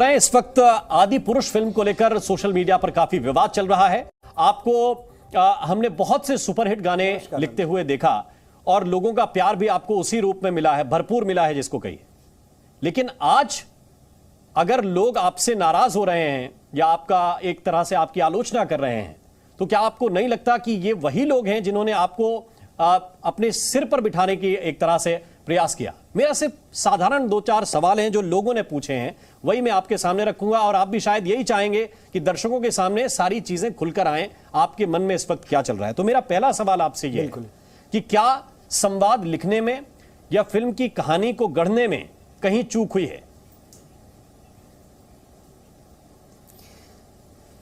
इस वक्त आदि पुरुष फिल्म को लेकर सोशल मीडिया पर काफी विवाद चल रहा है। आपको हमने बहुत से सुपरहिट गाने लिखते हुए देखा और लोगों का प्यार भी आपको उसी रूप में मिला है, भरपूर मिला है जिसको कहिए। लेकिन आज अगर लोग आपसे नाराज हो रहे हैं या आपका एक तरह से आपकी आलोचना कर रहे हैं, तो क्या आपको नहीं लगता कि ये वही लोग हैं जिन्होंने आपको अपने सिर पर बिठाने की एक तरह से प्रयास किया? मेरा सिर्फ साधारण 2-4 सवाल हैं जो लोगों ने पूछे हैं, वही मैं आपके सामने रखूंगा और आप भी शायद यही चाहेंगे कि दर्शकों के सामने सारी चीजें खुलकर आएं, आपके मन में इस वक्त क्या चल रहा है। तो मेरा पहला सवाल आपसे यह है कि क्या संवाद लिखने में या फिल्म की कहानी को गढ़ने में कहीं चूक हुई है?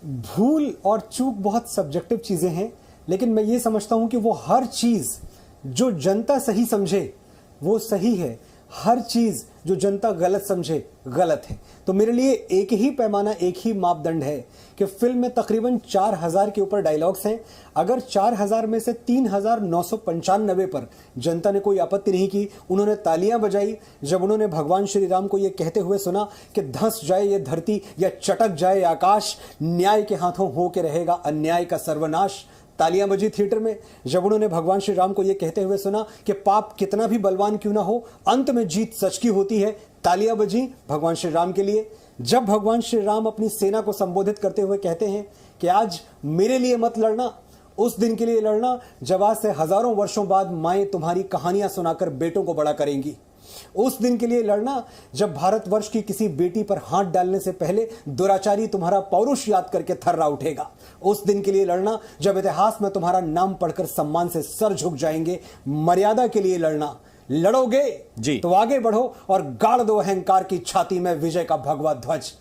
भूल और चूक बहुत सब्जेक्टिव चीजें हैं, लेकिन मैं ये समझता हूं कि वो हर चीज जो जनता सही समझे वो सही है, हर चीज जो जनता गलत समझे गलत है। तो मेरे लिए एक ही पैमाना, एक ही मापदंड है कि फिल्म में तकरीबन 4000 के ऊपर डायलॉग्स हैं। अगर 4000 में से 3995 पर जनता ने कोई आपत्ति नहीं की, उन्होंने तालियां बजाई जब उन्होंने भगवान श्री राम को यह कहते हुए सुना कि धंस जाए ये धरती या चटक जाए आकाश, न्याय के हाथों हो के रहेगा अन्याय का सर्वनाश। तालियां बजी थिएटर में जब उन्होंने भगवान श्री राम को यह कहते हुए सुना कि पाप कितना भी बलवान क्यों ना हो, अंत में जीत सच की होती है। तालियां बजी भगवान श्री राम के लिए। जब भगवान श्री राम अपनी सेना को संबोधित करते हुए कहते हैं कि आज मेरे लिए मत लड़ना, उस दिन के लिए लड़ना जब आज से हजारों वर्षों बाद माएं तुम्हारी कहानियां सुनाकर बेटों को बड़ा करेंगी। उस दिन के लिए लड़ना जब भारतवर्ष की किसी बेटी पर हाथ डालने से पहले दुराचारी तुम्हारा पौरुष याद करके थर्रा उठेगा। उस दिन के लिए लड़ना जब इतिहास में तुम्हारा नाम पढ़कर सम्मान से सर झुक जाएंगे। मर्यादा के लिए लड़ना। लड़ोगे जी तो आगे बढ़ो और गाड़ दो अहंकार की छाती में विजय का भगवा ध्वज।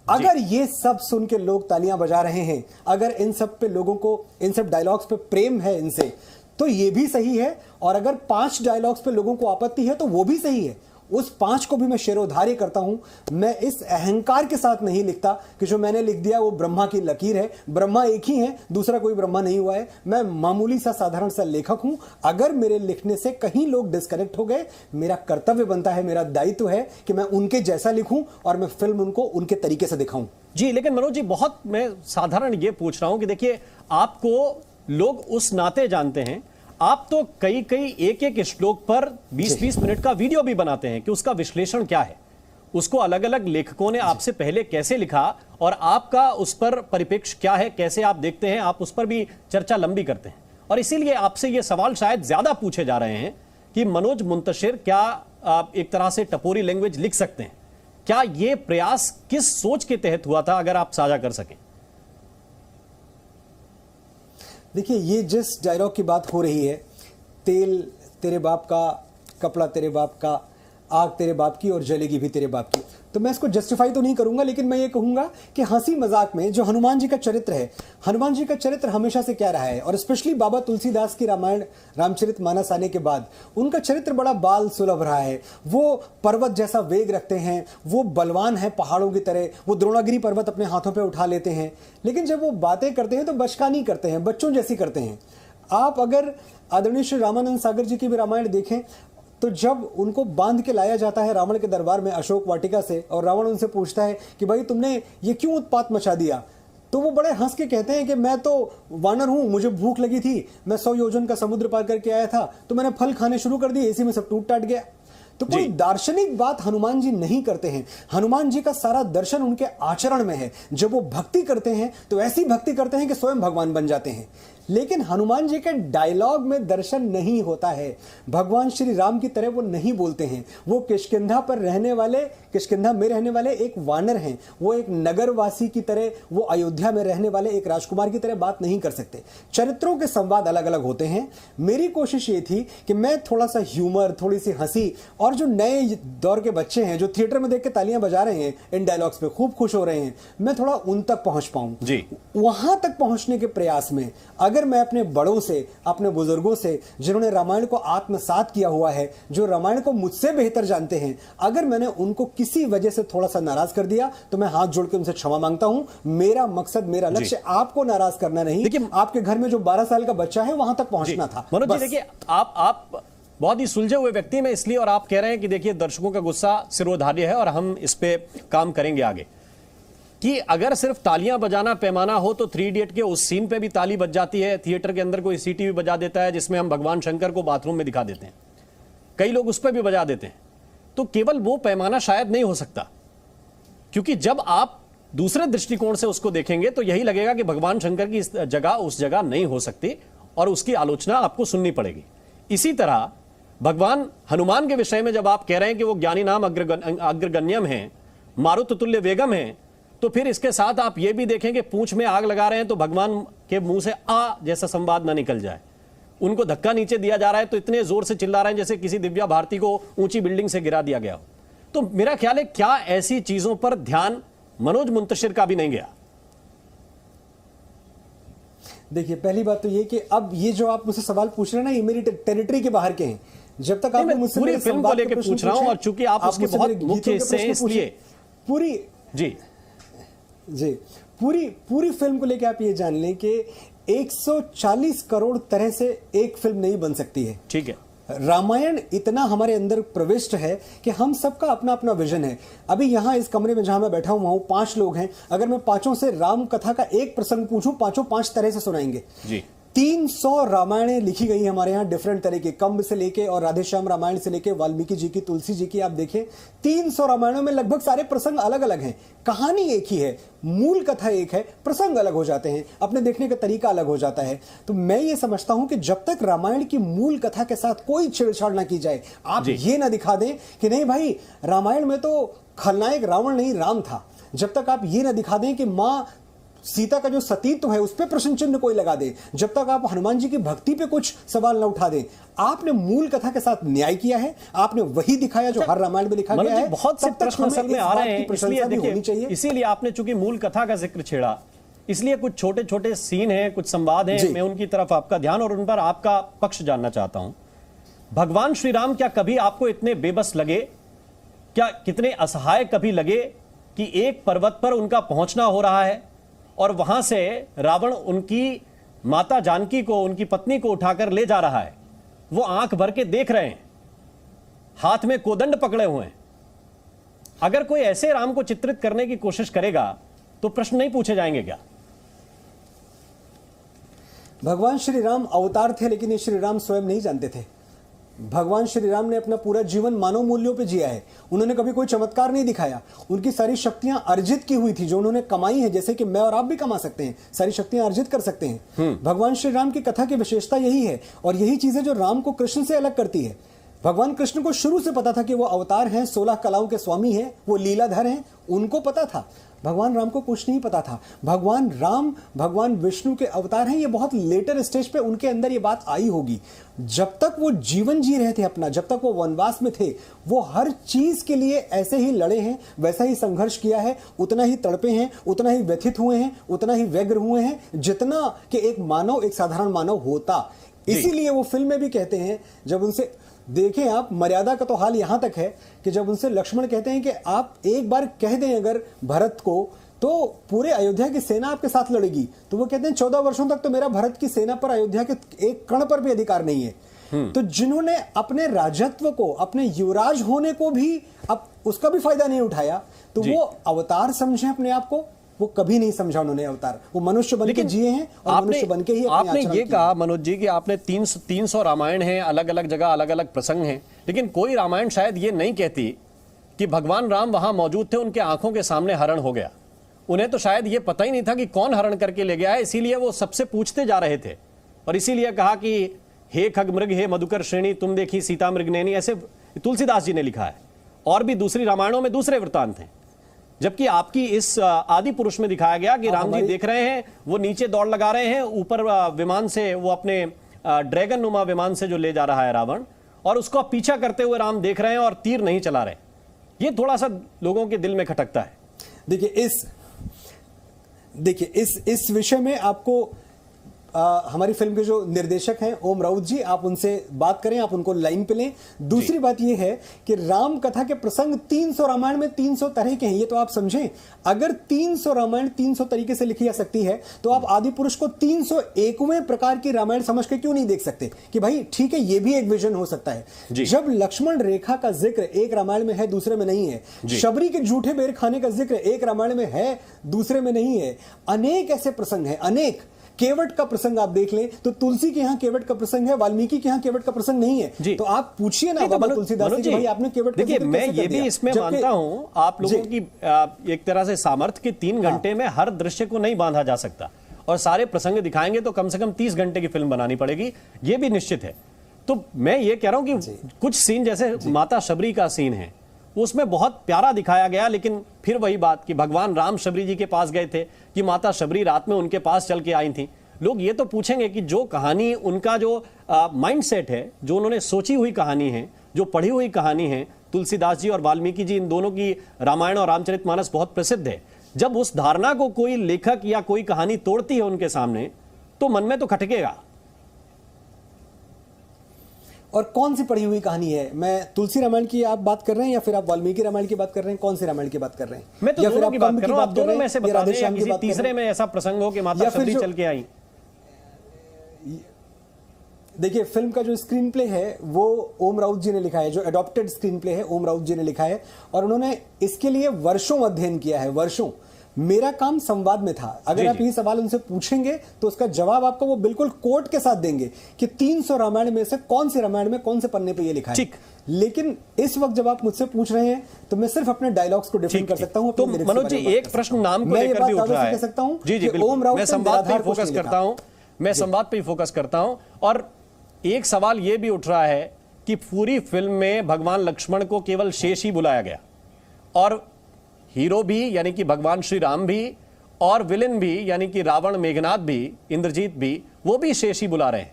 अगर ये सब सुन के लोग तालियां बजा रहे हैं, अगर इन सब पे लोगों को, इन सब डायलॉग्स पे प्रेम है इनसे, तो ये भी सही है। और अगर 5 डायलॉग्स पे लोगों को आपत्ति है तो वो भी सही है। उस 5 को भी मैं शेरोधार्य करता हूं। मैं इस अहंकार के साथ नहीं लिखता कि जो मैंने लिख दिया वो ब्रह्मा की लकीर है। ब्रह्मा एक ही है, दूसरा कोई ब्रह्मा नहीं हुआ है। मैं मामूली सा साधारण सा लेखक हूं। अगर मेरे लिखने से कहीं लोग डिस्कनेक्ट हो गए, मेरा कर्तव्य बनता है, मेरा दायित्व है कि मैं उनके जैसा लिखूं और मैं फिल्म उनको उनके तरीके से दिखाऊं। जी, लेकिन मनोज जी, बहुत मैं साधारण ये पूछ रहा हूं कि देखिए, आपको लोग उस नाते जानते हैं, आप तो कई एक श्लोक पर 20-20 मिनट का वीडियो भी बनाते हैं कि उसका विश्लेषण क्या है, उसको अलग अलग लेखकों ने आपसे पहले कैसे लिखा और आपका उस पर परिप्रेक्ष्य क्या है, कैसे आप देखते हैं, आप उस पर भी चर्चा लंबी करते हैं। और इसीलिए आपसे ये सवाल शायद ज्यादा पूछे जा रहे हैं कि मनोज मुंतशिर क्या आप एक तरह से टपोरी लैंग्वेज लिख सकते हैं? क्या ये प्रयास किस सोच के तहत हुआ था, अगर आप साझा कर सकें? देखिए, ये जिस डायलॉग की बात हो रही है, तेल तेरे बाप का, कपड़ा तेरे बाप का, आग तेरे बाप की और जलेगी भी तेरे बाप की, तो मैं इसको जस्टिफाई तो नहीं करूंगा, लेकिन मैं ये कहूंगा कि हंसी मजाक में जो हनुमान जी का चरित्र है, हनुमान जी का चरित्र हमेशा से क्या रहा है, और स्पेशली बाबा तुलसीदास की रामायण रामचरितमानस आने के बाद उनका चरित्र बड़ा बाल सुलभ रहा है। वो पर्वत जैसा वेग रखते हैं, वो बलवान है पहाड़ों की तरह, वो द्रोणागिरी पर्वत अपने हाथों पर उठा लेते हैं, लेकिन जब वो बातें करते हैं तो बचकानी करते हैं, बच्चों जैसी करते हैं। आप अगर आदरणीय श्री रामानंद सागर जी की भी रामायण देखें तो जब उनको बांध के लाया जाता है रावण के दरबार में अशोक वाटिका से, और रावण उनसे पूछता है कि भाई तुमने ये क्यों उत्पात मचा दिया, तो वो बड़े हंस के कहते हैं कि मैं तो वानर हूं, मुझे भूख लगी थी, मैं 100 योजन का समुद्र पार करके आया था, तो मैंने फल खाने शुरू कर दिए, इसी में सब टूट टाट गया। तो कोई दार्शनिक बात हनुमान जी नहीं करते हैं। हनुमान जी का सारा दर्शन उनके आचरण में है। जब वो भक्ति करते हैं तो ऐसी भक्ति करते हैं कि स्वयं भगवान बन जाते हैं। लेकिन हनुमान जी के डायलॉग में दर्शन नहीं होता है। भगवान श्री राम की तरह वो नहीं बोलते हैं। वो किष्किंधा पर रहने वाले, किष्किंधा में रहने वाले एक वानर हैं। वो एक नगरवासी की तरह, वो अयोध्या में रहने वाले एक राजकुमार की तरह बात नहीं कर सकते। चरित्रों के संवाद अलग अलग होते हैं। मेरी कोशिश ये थी कि मैं थोड़ा सा ह्यूमर, थोड़ी सी हंसी, और जो नए दौर के बच्चे हैं जो थिएटर में देख के तालियां बजा रहे हैं, इन डायलॉग्स पे खूब खुश हो रहे हैं, मैं थोड़ा उन तक पहुंच पाऊं। वहां तक पहुंचने के प्रयास में अगर मैं अपने बड़ों से, अपने बुजुर्गों से, जिन्होंने रामायण को आत्मसात किया हुआ है, जो रामायण को मुझसे बेहतर जानते हैं, अगर मैंने उनको किसी वजह से थोड़ा सा नाराज कर दिया तो मैं हाथ जोड़ के उनसे क्षमा मांगता हूं। मेरा मकसद, मेरा लक्ष्य आपको नाराज करना नहीं, आपके घर में जो 12 साल का बच्चा है वहां तक पहुंचना था। मनोज जी, देखिए, आप बहुत ही सुलझे हुए व्यक्ति में इसलिए, और आप कह रहे हैं कि देखिए दर्शकों का गुस्सा सिरोधार्य है और हम इस पे काम करेंगे आगे। कि अगर सिर्फ तालियां बजाना पैमाना हो तो 3 इडियट के उस सीन पे भी ताली बज जाती है, थिएटर के अंदर कोई सीटी भी बजा देता है जिसमें हम भगवान शंकर को बाथरूम में दिखा देते हैं, कई लोग उस पर भी बजा देते हैं, तो केवल वो पैमाना शायद नहीं हो सकता। क्योंकि जब आप दूसरे दृष्टिकोण से उसको देखेंगे तो यही लगेगा कि भगवान शंकर की इस जगह उस जगह नहीं हो सकती और उसकी आलोचना आपको सुननी पड़ेगी। इसी तरह भगवान हनुमान के विषय में जब आप कह रहे हैं कि वो ज्ञानी नाम अग्रगण्यम है, मारुत तुल्य वेगम है, तो फिर इसके साथ आप ये भी देखें कि पूंछ में आग लगा रहे हैं तो भगवान के मुंह से आ जैसा संवाद ना निकल जाए। उनको धक्का नीचे दिया जा रहा है तो इतने जोर से चिल्ला रहे हैं जैसे किसी दिव्या भारती को ऊंची बिल्डिंग से गिरा दिया गया हो। तो मेरा ख्याल है क्या ऐसी चीजों पर ध्यान मनोज मुंतशिर का भी नहीं गया? देखिए, पहली बात तो ये कि अब ये जो आप मुझसे सवाल पूछ रहे हैं ना, ये मेरी टेरिटरी के बाहर के हैं। जब तक आप मुझसे पूरी फिल्म को लेकर पूछ रहा हूं और चूंकि आप उसके बहुत मुख्य हिस्से हैं इसलिए पूरी पूरी फिल्म को लेकर आप ये जान लें कि 140 करोड़ तरह से एक फिल्म नहीं बन सकती है। ठीक है, रामायण इतना हमारे अंदर प्रविष्ट है कि हम सबका अपना अपना विजन है। अभी यहां इस कमरे में जहां मैं बैठा हुआ हूं 5 लोग हैं, अगर मैं पांचों से राम कथा का एक प्रसंग पूछूं, पांचों 5 तरह से सुनाएंगे जी। 300 रामायणें लिखी गई हैं हमारे यहाँ डिफरेंट तरह के, कंब से लेके और राधेश्याम रामायण से लेके वाल्मीकि जी की, तुलसी जी की, आप देखें 300 रामायणों में लगभग सारे प्रसंग अलग अलग हैं। कहानी एक ही है, मूल कथा एक है, प्रसंग अलग हो जाते हैं, अपने देखने का तरीका अलग हो जाता है। तो मैं ये समझता हूं कि जब तक रामायण की मूल कथा के साथ कोई छेड़छाड़ ना की जाए, आप ये ना दिखा दें कि नहीं भाई रामायण में तो खलनायक रावण नहीं राम था, जब तक आप ये ना दिखा दें कि मां सीता का जो सतीत्व है उस पर प्रश्न चिन्ह कोई लगा दे, जब तक आप हनुमान जी की भक्ति पे कुछ सवाल न उठा दें, आपने मूल कथा के साथ न्याय किया है, आपने वही दिखाया जो हर रामायण में लिखा गया है। बहुत से प्रश्न असल में आ रहे हैं, इसलिए देखिए, इसीलिए आपने चूंकि मूल कथा का जिक्र छेड़ा, इसलिए कुछ छोटे छोटे सीन हैं, कुछ संवाद हैं, मैं उनकी तरफ आपका ध्यान और उन पर आपका पक्ष जानना चाहता हूं। भगवान श्री राम क्या कभी आपको इतने बेबस लगे, क्या कितने असहाय कभी लगे कि एक पर्वत पर उनका पहुंचना हो रहा है और वहां से रावण उनकी माता जानकी को, उनकी पत्नी को उठाकर ले जा रहा है, वो आंख भर के देख रहे हैं, हाथ में कोदंड पकड़े हुए हैं। अगर कोई ऐसे राम को चित्रित करने की कोशिश करेगा तो प्रश्न नहीं पूछे जाएंगे क्या? भगवान श्री राम अवतार थे, लेकिन ये श्री राम स्वयं नहीं जानते थे। भगवान श्री राम ने अपना पूरा जीवन मानव मूल्यों पे जिया है। उन्होंने कभी कोई चमत्कार नहीं दिखाया। उनकी सारी शक्तियां अर्जित की हुई थी जो उन्होंने कमाई है, जैसे कि मैं और आप भी कमा सकते हैं, सारी शक्तियां अर्जित कर सकते हैं। भगवान श्री राम की कथा की विशेषता यही है और यही चीजें जो राम को कृष्ण से अलग करती है। भगवान कृष्ण को शुरू से पता था कि वो अवतार हैं, 16 कलाओं के स्वामी हैं, वो लीलाधर हैं, उनको पता था। भगवान राम को कुछ नहीं पता था। भगवान राम भगवान विष्णु के अवतार हैं, ये बहुत लेटर स्टेज पे उनके अंदर ये बात आई होगी। जब तक वो जीवन जी रहे थे अपना, जब तक वो वनवास में थे, वो हर चीज के लिए ऐसे ही लड़े हैं, वैसा ही संघर्ष किया है, उतना ही तड़पे हैं, उतना ही व्यथित हुए हैं, उतना ही व्यग्र हुए हैं जितना कि एक मानव, एक साधारण मानव होता। इसीलिए वो फिल्म में भी कहते हैं, जब उनसे देखें आप, मर्यादा का तो हाल यहां तक है कि जब उनसे लक्ष्मण कहते हैं कि आप एक बार कह दें अगर भरत को तो पूरे अयोध्या की सेना आपके साथ लड़ेगी, तो वो कहते हैं 14 वर्षों तक तो मेरा भरत की सेना पर, अयोध्या के एक कण पर भी अधिकार नहीं है। तो जिन्होंने अपने राजत्व को, अपने युवराज होने को भी, अब उसका भी फायदा नहीं उठाया, तो वो अवतार समझे अपने आप को, वो कभी नहीं समझा उन्होंने अवतार। वो मनुष्य बन के जिए हैं और मनुष्य बन के ही आपने ये कहा मनोज जी कि आपने 300 रामायण हैं, अलग अलग जगह अलग अलग प्रसंग हैं, लेकिन कोई रामायण शायद ये नहीं कहती कि भगवान राम वहां मौजूद थे, उनके आंखों के सामने हरण हो गया। उन्हें तो शायद ये पता ही नहीं था कि कौन हरण करके ले गया है, इसीलिए वो सबसे पूछते जा रहे थे और इसीलिए कहा कि हे खग मृग हे मधुकर श्रेणी तुम देखी सीता मृग नैनी, ऐसे तुलसीदास जी ने लिखा है। और भी दूसरी रामायणों में दूसरे वृत्तांत हैं, जबकि आपकी इस आदि पुरुष में दिखाया गया कि राम जी देख रहे हैं, वो नीचे दौड़ लगा रहे हैं, ऊपर विमान से, वो अपने ड्रैगन नुमा विमान से जो ले जा रहा है रावण, और उसको पीछा करते हुए राम देख रहे हैं और तीर नहीं चला रहे। ये थोड़ा सा लोगों के दिल में खटकता है। देखिए इस विषय में आपको हमारी फिल्म के जो निर्देशक हैं ओम राउत जी, आप उनसे बात करें, आप उनको लाइन पे लें। दूसरी बात यह है कि राम कथा के प्रसंग 300 रामायण में 300 तरह के हैं, ये तो आप समझें। अगर 300 रामायण 300 तरीके से लिखी जा सकती है तो आप आदि पुरुष को 301वें प्रकार की रामायण समझ के क्यों नहीं देख सकते कि भाई ठीक है, ये भी एक विजन हो सकता है। जब लक्ष्मण रेखा का जिक्र एक रामायण में है, दूसरे में नहीं है, शबरी के झूठे बेर खाने का जिक्र एक रामायण में है, दूसरे में नहीं है, अनेक ऐसे प्रसंग हैं, अनेक। केवट का प्रसंग आप देख लें तो तुलसी के यहां केवट का प्रसंग है, वाल्मीकि के यहां केवट का प्रसंग नहीं है। तो आप पूछिए ना बाबा तुलसीदास जी, भाई आपने केवट का देखिए, मैं ये भी इसमें मानता हूं आप लोगों की एक तरह से सामर्थ्य कि 3 घंटे में हर दृश्य को नहीं बांधा जा सकता और सारे प्रसंग दिखाएंगे तो कम से कम 30 घंटे की फिल्म बनानी पड़ेगी, ये भी निश्चित है। तो मैं ये कह रहा हूं कि कुछ सीन जैसे माता शबरी का सीन है, उसमें बहुत प्यारा दिखाया गया, लेकिन फिर वही बात कि भगवान राम शबरी जी के पास गए थे कि माता शबरी रात में उनके पास चल के आई थी। लोग ये तो पूछेंगे कि जो कहानी उनका जो माइंडसेट है, जो उन्होंने सोची हुई कहानी है, जो पढ़ी हुई कहानी है, तुलसीदास जी और वाल्मीकि जी, इन दोनों की रामायण और रामचरितमानस बहुत प्रसिद्ध है। जब उस धारणा को कोई लेखक या कोई कहानी तोड़ती है उनके सामने, तो मन में तो खटकेगा। और कौन सी पढ़ी हुई कहानी है? मैं तुलसी रामायण की आप बात कर रहे हैं या फिर आप वाल्मीकि रामायण की बात कर रहे हैं? कौन सी रामायण की बात कर रहे हैं? मैं तो दोनों की बात कर रहा हूं, आप दोनों में से बता दें या किसी तीसरे में ऐसा प्रसंग हो कि माता शबरी चल के आई। देखिए, फिल्म का जो स्क्रीन प्ले है वो ओम राउत जी ने लिखा है, जो एडॉप्टेड स्क्रीन प्ले है ओम राउत जी ने लिखा है, और उन्होंने इसके लिए वर्षों अध्ययन किया है, वर्षों। मेरा काम संवाद में था। अगर आप ये सवाल उनसे पूछेंगे तो उसका जवाब आपको वो बिल्कुल कोट के साथ देंगे कि 300 रामायण में से कौन से रामायण में कौन से पन्ने पे ये लिखा है। लेकिन इस वक्त जब आप मुझसे पूछ रहे हैं तो मैं सिर्फ अपने डायलॉग्स को डिफेंड कर सकता हूं। तो मनोज जी, एक प्रश्न नाम को लेकर भी उठ रहा है, कह सकता हूं जी जी, ओम राउत मैं संवाद पे फोकस करता हूं, मैं संवाद पे फोकस करता हूं। और एक सवाल यह भी उठ रहा है कि पूरी फिल्म में भगवान लक्ष्मण को केवल शेष ही बुलाया गया, और हीरो भी यानी कि भगवान श्री राम भी, और विलेन भी यानी कि रावण, मेघनाथ भी, इंद्रजीत भी, वो भी शेष ही बुला रहे हैं।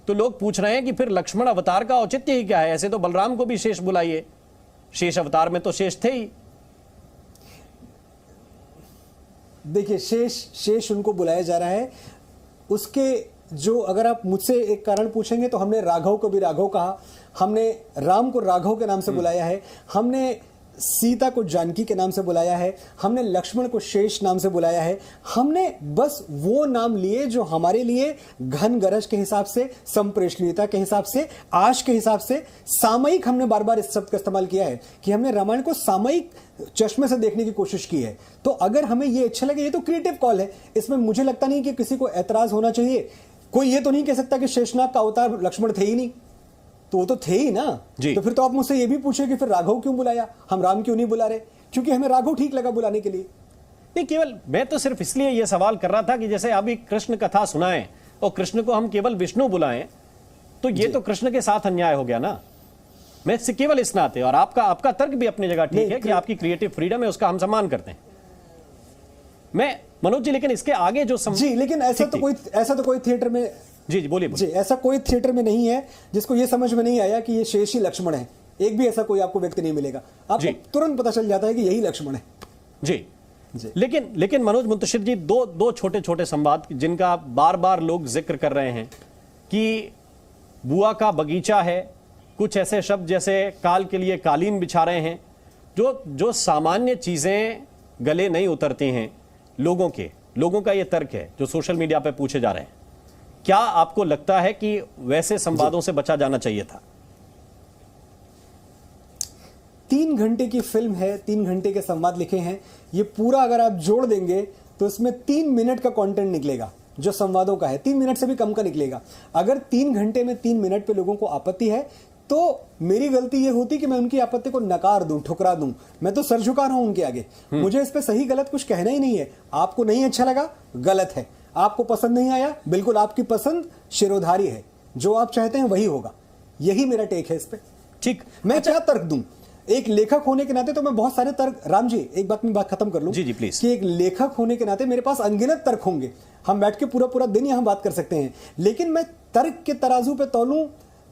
तो लोग पूछ रहे हैं कि फिर लक्ष्मण अवतार का औचित्य ही क्या है? ऐसे तो बलराम को भी शेष बुलाइए, शेष अवतार में तो शेष थे ही। देखिए, शेष उनको बुलाया जा रहा है। उसके जो, अगर आप मुझसे एक कारण पूछेंगे तो हमने राघव को भी राघव कहा, हमने राम को राघव के नाम से बुलाया है, हमने सीता को जानकी के नाम से बुलाया है, हमने लक्ष्मण को शेष नाम से बुलाया है। हमने बस वो नाम लिए जो हमारे लिए घन गरज के हिसाब से, संप्रेषणीयता के हिसाब से, आश के हिसाब से, सामयिक, हमने बार बार इस शब्द का इस्तेमाल किया है कि हमने रामायण को सामयिक चश्मे से देखने की कोशिश की है। तो अगर हमें ये अच्छा लगे, ये तो क्रिएटिव कॉल है, इसमें मुझे लगता नहीं कि किसी को ऐतराज होना चाहिए। कोई ये तो नहीं कह सकता कि शेषनाग का अवतार लक्ष्मण थे ही नहीं, तो वो तो थे ही ना। तो फिर तो आप मुझसे ये भी पूछे कि फिर राघव क्यों बुलाया, हम राम क्यों नहीं बुला रहे? क्योंकि हमें राघव ठीक लगा बुलाने के लिए। नहीं, केवल मैं तो सिर्फ इसलिए ये सवाल कर रहा था कि जैसे अभी कृष्ण कथा सुनाएं और कृष्ण को हम केवल विष्णु बुलाएं, तो ये तो कृष्ण के साथ अन्याय हो गया ना। मैं केवल इस नाते, और आपका तर्क भी अपनी जगह ठीक है कि आपकी क्रिएटिव फ्रीडम है, उसका हम सम्मान करते हैं। मैं मनोज जी, लेकिन इसके आगे जो जी, लेकिन ऐसा तो कोई थिएटर में, जी बोलिए जी, ऐसा कोई थिएटर में नहीं है जिसको ये समझ में नहीं आया कि ये शेष ही लक्ष्मण है। एक भी ऐसा कोई आपको व्यक्ति नहीं मिलेगा, आपको तुरंत पता चल जाता है कि यही लक्ष्मण है। जी। लेकिन मनोज मुंतशिर जी, दो छोटे छोटे संवाद जिनका बार बार लोग जिक्र कर रहे हैं कि बुआ का बगीचा है, कुछ ऐसे शब्द जैसे काल के लिए कालीन बिछा रहे हैं, जो सामान्य चीजें गले नहीं उतरती हैं लोगों का ये तर्क है जो सोशल मीडिया पे पूछे जा रहे हैं। क्या आपको लगता है कि वैसे संवादों से बचा जाना चाहिए था? 3 घंटे की फिल्म है, 3 घंटे के संवाद लिखे हैं, ये पूरा अगर आप जोड़ देंगे तो इसमें 3 मिनट का कंटेंट निकलेगा जो संवादों का है, 3 मिनट से भी कम का निकलेगा। अगर 3 घंटे में 3 मिनट पे लोगों को आपत्ति है तो मेरी गलती ये होती कि मैं उनकी आपत्ति को नकार दूं, ठुकरा दूं। मैं तो सर झुका रहा हूं उनके आगे, मुझे इस पे सही गलत कुछ कहना ही नहीं है। आपको नहीं अच्छा लगा, गलत है। आपको पसंद नहीं आया, बिल्कुल आपकी पसंद शिरोधारी है, जो आप चाहते हैं वही होगा। यही मेरा टेक है इस पे। ठीक, मैं क्या तर्क दूं? एक लेखक होने के नाते तो मैं बहुत सारे तर्क, राम जी एक बात में बात खत्म कर लूं। जी प्लीज। कि एक लेखक होने के नाते मेरे पास अनगिनत तर्क होंगे, हम बैठ के पूरा दिन यहां बात कर सकते हैं, लेकिन मैं तर्क के तराजू पे तौलूं